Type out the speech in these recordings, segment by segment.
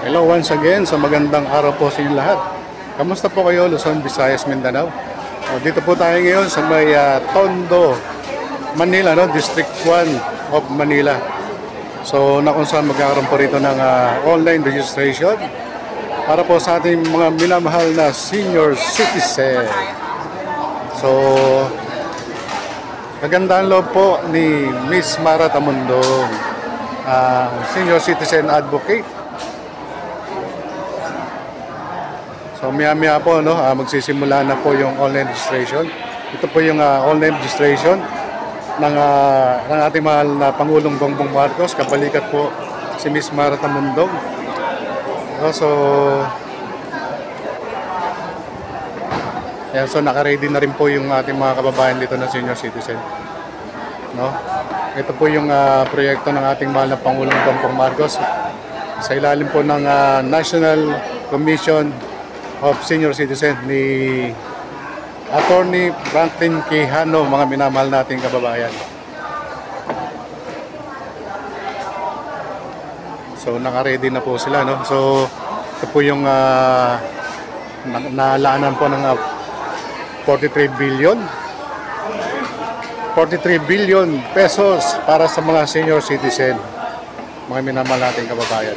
Hello once again sa magandang araw po sa inyo lahat. Kamusta po kayo, Luzon, Visayas, Mindanao? Dito po tayo ngayon sa may Tondo, Manila, District 1 of Manila. So na kung saan magkakaroon po rito ng online registration para po sa ating mga minamahal na senior citizen. So kagandaan loob po ni Miss Mara Tamundong, senior citizen advocate. So maya-maya po magsisimula na po yung online registration. Ito po yung online registration ng ating mahal na Pangulong Bongbong Marcos. Kabalikat po si Miss Mara Tamundong. So naka-ready na rin po yung ating mga kababayan dito na senior citizen. Ito po yung proyekto ng ating mahal na Pangulong Bongbong Marcos sa ilalim po ng National Commission of Senior Citizen ni Attorney Franklin Quijano, mga minamahal nating kababayan. So naka-ready na po sila, So ito po yung naalaanan po ng 43 billion pesos para sa mga senior citizen, mga minamahal nating kababayan.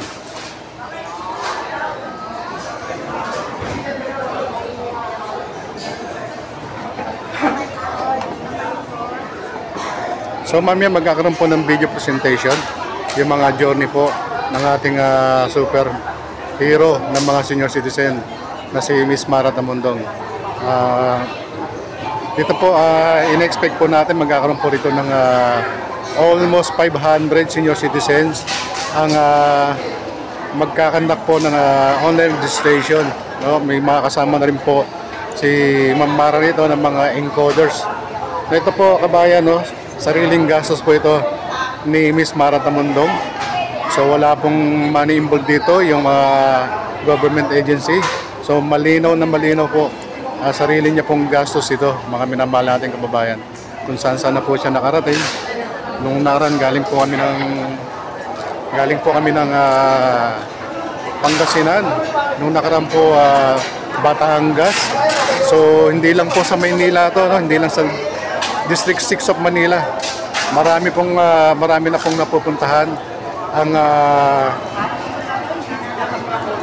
So mamaya magkakaroon po ng video presentation yung mga journey po ng ating super hero ng mga senior citizen na si Miss Mara Tamundong. Dito po in-expect po natin magkakaroon po rito ng almost 500 senior citizens ang magkakandak po ng online registration. May mga kasama na rin po si Ma'am Mara rito ng mga encoders. Ito po kabayan, sariling gastos po ito ni Miss Mara Tamundong. So wala pong money involved dito, yung government agency. So malinaw na malinaw po, sarili niya pong gastos ito, mga minamahal nating kababayan. Kung saan na po siya nakarating. Nung nakaraan galing po kami ng Pangasinan. Nung nakaraan po Batangas. So hindi lang po sa Maynila to, hindi lang sa District 6 of Manila. Marami na pong napupuntahan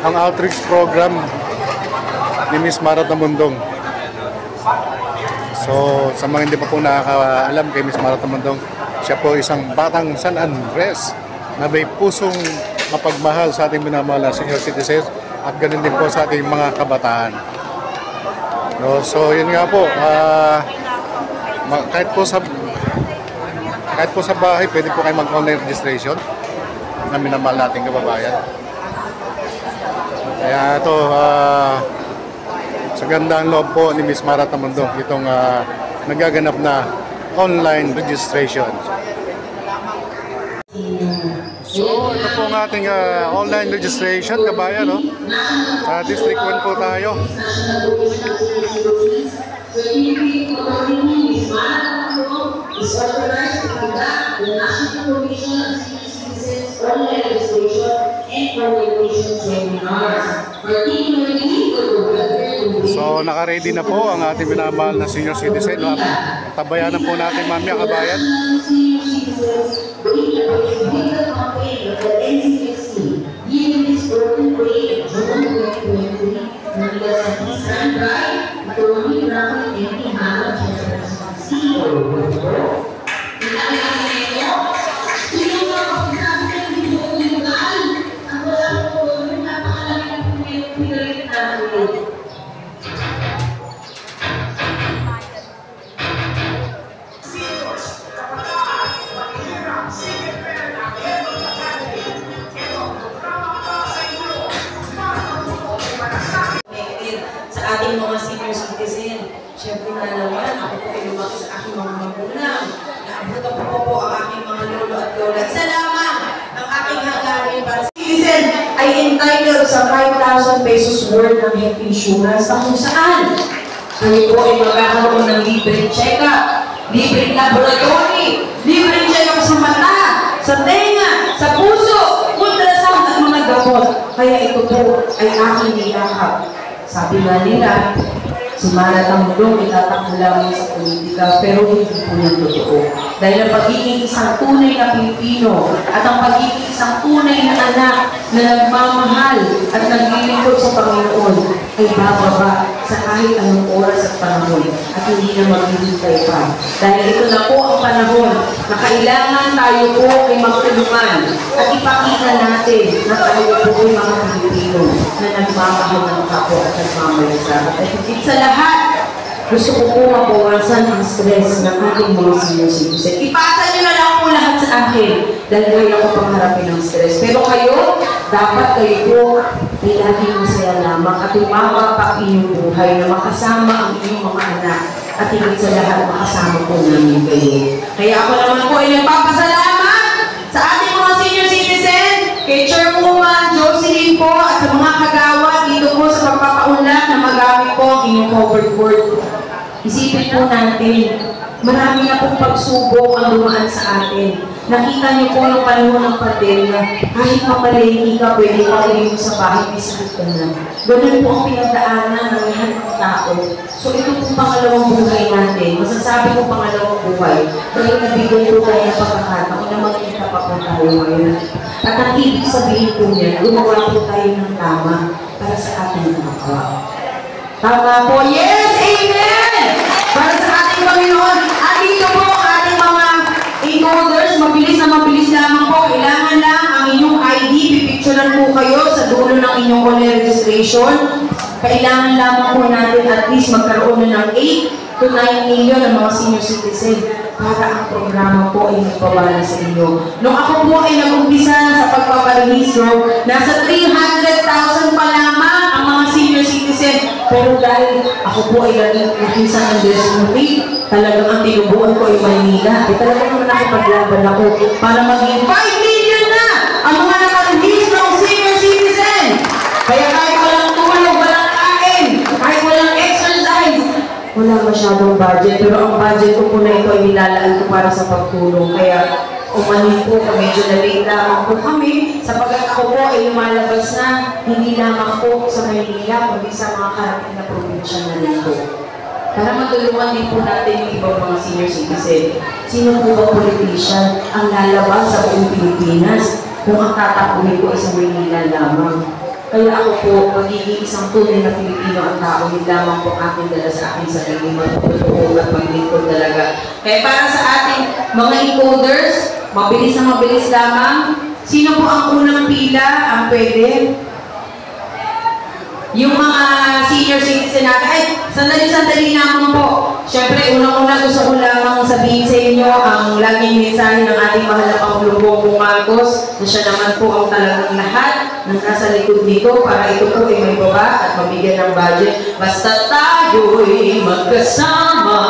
ang outreach program ni Miss Mara Tamundong. So sa mga hindi pa po nakakaalam kay Miss Mara Tamundong, siya po isang batang San Andres na may pusong mapagmahal sa ating minamahal na senior citizens at ganun din po sa ating mga kabataan. So yun nga po, kahit po sa bahay pwede po kayo mag-online registration na minamahal nating kababayan. Kaya ito sa gandang loob po ni Miss Mara Tamundong itong nagaganap na online registration. So ito po ang ating online registration kabayan, sa District 1 po tayo. Is authorized to conduct the National Commission on Senior Citizens online registration and communication seminars, particularly for the So naka-ready na po ang ating minamahal na senior citizen. Tabayanan po natin mamaya kabayan. ating mga senior citizen. Siyempre na naman, ako po ay lumaki sa aking mga magulang. Naabutan po ang aking mga lolo at lola. Isa lamang ang aking hangarin para sa citizen ay entitled sa 5,000 pesos worth ng health insurance na kung saan kayo po ay magkakaroon ng libreng check-up, libreng laboratory, libreng check-up sa mata, sa tenga, sa puso, ultrasound at mga gamot. Kaya ito po ay aking niyakap. Sabi nga nila, si Mara Tamulong itatakbo lamang sa politika, pero hindi po yan totoo. Dahil ang pagiging isang tunay na Pilipino at ang pagiging isang tunay na anak na nagmamahal at naglilingkod sa Panginoon ay bababa sa kahit anong oras at panahon at hindi na maghihintay pa. Dahil ito na po ang panahon na kailangan tayo po ay magtulungan at ipakita natin na tayo po ay mga Pilipino na nagmamahal ng kapwa at nagmamalasakit. At higit sa lahat, gusto ko po mabawasan ang stress ng ating mga senior citizen. Ipasa nyo na lang po lahat sa akin dahil ngayon ako pangharapin ng stress. Pero kayo, dapat kayo po ay laging masaya lamang at umaba pa inyong buhay na makasama ang inyong mga anak at higit sa lahat makasama po namin kayo. Kaya ako naman po ay nagpapasalamat sa ating mga senior citizen, kay Chairwoman Jocelyn po at sa mga kagawa dito po sa pagpapaunlad na magamit po ang inyong covered board. Isipin po natin, marami na pong pagsubok ang dumaan sa atin. Nakita niyo po yung panahon ng pandemya, kahit mapalengke ka, pwede ka rin sa bahay, may sakit ka na. Ganun po ang pinagdaanan ng lahat ng tao. So ito po pangalawang buhay natin. Masasabi ko pangalawang buhay. Dahil nabigyan po tayo ng pagkakataon na magkita pa po tayo ngayon. At ang ibig sabihin po niyan, gumawa po tayo ng tama para sa ating kapwa. Tama po. Yes! Amen! Para sa ating Panginoon. At dito po ang ating mga encoders, mabilis lamang po. Kailangan lang ang inyong ID. Pipicturean po kayo sa dulo ng inyong online registration. Kailangan lamang po natin at least magkaroon na ng 8 to 9 million ng mga senior citizen para ang programa po ay magpabala sa inyo. Nung ako po ay nag-umpisa sa pagpaparehistro, nasa 300,000 pa lamang ang mga senior citizen. Pero dahil ako po ay nakisa ng Desmond, talagang ang tinubuan ko ay Maynila. Talagang naman nakipaglaban ako para maging 5 million na ang mga nakarehistro ng senior citizen. Kaya kahit walang tulog, walang kain, kahit walang exercise, wala masyadong budget. Pero ang budget ko po na ito ay nilalaan ko para sa pagtulong. Kaya umanin po, medyo na-late lamang po kami sapagkat ako po ay lumalabas na hindi lamang po sa Maynila, kundi sa mga karating na probinsya na rin po. Para matulungan din po natin yung ibang mga senior citizen. Sino po ba politician ang lalabas sa buong Pilipinas kung ang tatapunin ko ay sa Maynila lamang? Kaya ako po, magiging isang tunay na Pilipino ang tao, hindi lamang po aking dala sa aking sarili, magtutoo at maglingkod talaga. Kaya para sa ating mga encoders, mabilis na mabilis lamang. Sino po ang unang pila ang pwede? Yung mga senior citizen natin. Ay, sandali naman po. Siyempre, unang-una gusto ko lamang sabihin sa inyo ang laging mensahe ng ating mahal na Pangulong Bongbong Marcos na siya naman po ang talagang lahat ng nasa likod nito para ito po ay may baba at mabigyan ng budget. Basta tayo'y magkasama,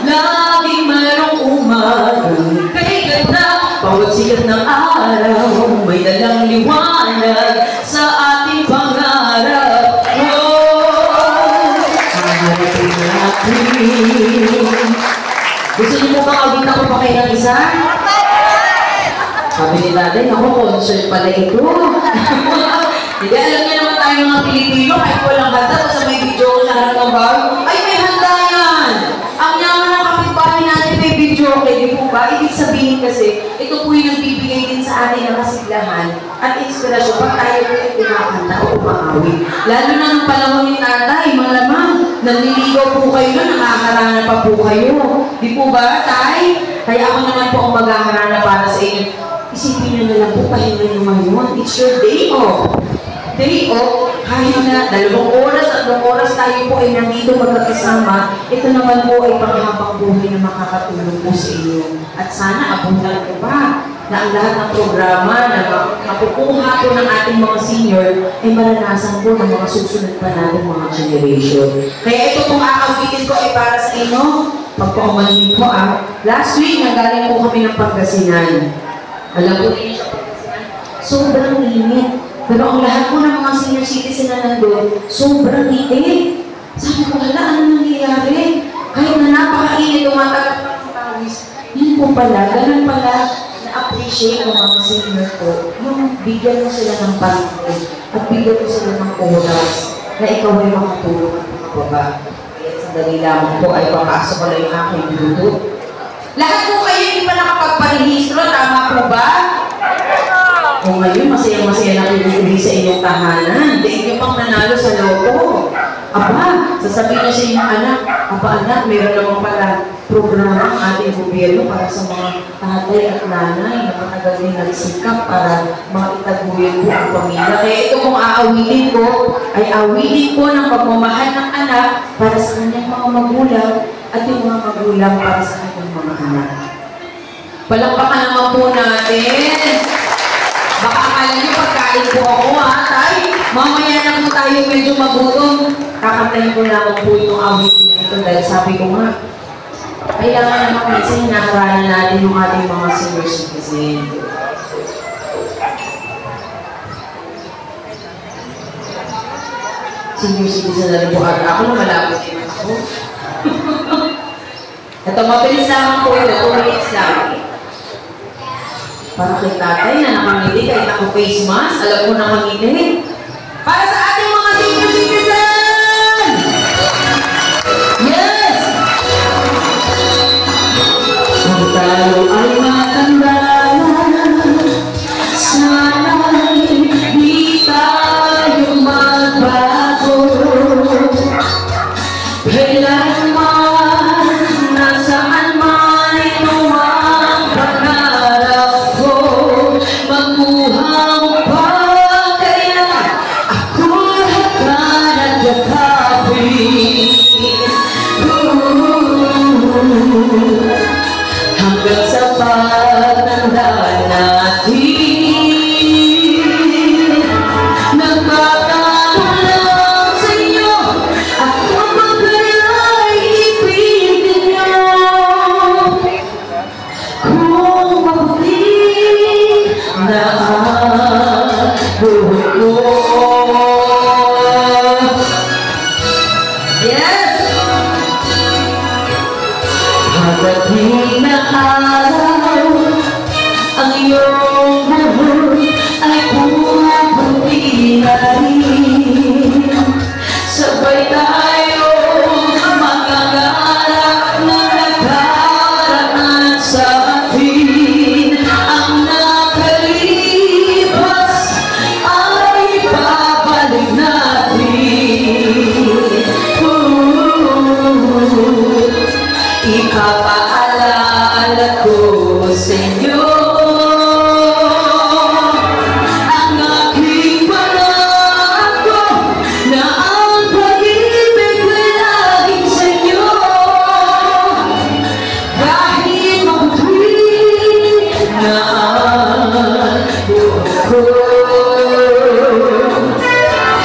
laging mayroong umagang kay ganda. Bawat sikat ng araw, may dalang liwanag sa ating pangarap. Gusto niyo po bang awit ako pa kayo ng isa? Sabi ni tatay, ako concert pala ito. Hindi, alam niyo naman tayo mga Pilipino, kahit walang handa, basta may video ko sa harap ng bahay, ay may handa yan! Ang yaman ng kapitbahay natin may video, di po ba? Ibig sabihin kasi, ito po yung nagbibigay din sa atin ng kasiglahan at inspirasyon pag tayo po yung pinakanta o umaawit. Lalo na ng panahon ni tatay, malamang, nanliligaw po kayo na, nakaharana pa po kayo. Di po ba, tay? Kaya ako naman po ang maghaharana para sa inyo. Isipin nyo na lang po, pahinga nyo ngayon. It's your day off. Day off, kahit na 2 oras at 3 oras tayo po ay nandito magkakasama, ito naman po ay panghabang buhay na makakatulong po sa inyo. At sana abutan ko pa na ang lahat ng programa na mapukuha po ng ating mga senior ay maranasan po ng mga susunod pa natin mga generation. Kaya ito pong aawitin ko ay para sa inyo. Magpaumanin ko last week, nanggaling po kami ng Pangasinan. Alam po niyo sa Pangasinan, sobrang init. Pero ang lahat po ng mga senior citizen na nandun, sobrang init. Sabi ko, hala, ano nangyayari? Kahit na napakainit, tumatagal pa ng pawis. Yun po pala, ganun pala na-appreciate ng mga senior ko, yung bigyan mo sila ng pangit. at bigyan ko sila ng oras na ikaw ay makatulong at makababa. Kaya sandali lamang po ay papasok ko lang yung aking dudo. Lahat po kayo hindi pa nakapagparehistro, tama po ba? O ngayon, masaya-masaya na pinipili sa inyong tahanan. Dahil nyo pang nanalo sa loto. Aba, sasabihin niya sa inyong anak, Aba anak, meron naman pala programa ang ating gobyerno para sa mga tatay at nanay na matagal din nagsikap para maitaguyod po ang pamilya. Kaya ito kung aawitin ko, ay awitin ko ng pagmamahal ng anak para sa kanyang mga magulang at yung mga magulang para sa kanyang mga anak. Palakpakan naman po natin. Baka akala niyo pagkain po ako tay. Mamaya na po tayo medyo magutom. Kakantayin ko lamang po itong awitin na ito dahil sabi ko nga, kailangan naman minsan hinaharalan natin yung ating mga senior citizen. Senior citizen na rin po ako na malapit din ako. Ito, mabilis lamang po ito. 2 minutes lang. Para kay tatay na nakangiti kahit ako face mask, alam ko nakangiti. Para sa ating mga senior citizen! Yes! Kung tayo ay matanda, sana'y di tayo magbago. Kailanman, nasaan man ito ang pangarap ko, magbuhang pa kaya ako hagdan at yakapin. Hanggang sa pagtanda natin, nagpatanong lang sa inyo, ako ba kaya'y ipitin nyo? Kung mabuti na ang buhay ko. Yes! Pagdating na araw, ang iyong buhay ay puputi na rin. Sabay tayo mangangarap na nakaraan sa atin. Ang nakalipas ay babalik natin. Ipapaalala ko sa inyo ang aking pangako na ang pag-ibig ay laging sa inyo. Kahit mabuti na ang buhay ko.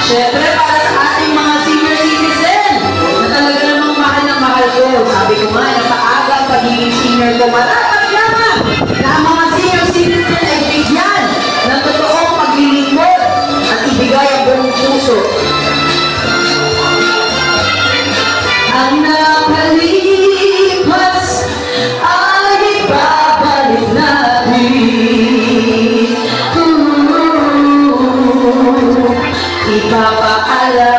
Siyempre, para sa ating mga senior citizen na talaga namang mahal na mahal ko. Sabi ko nga, napaaga ang pagiging senior ko. Marapat lamang na ang mga senior citizen ay bigyan ng totoong paglilingkod at ibigay ang buong puso. Ang nakalipas ay ibabalik natin. Ipapaalala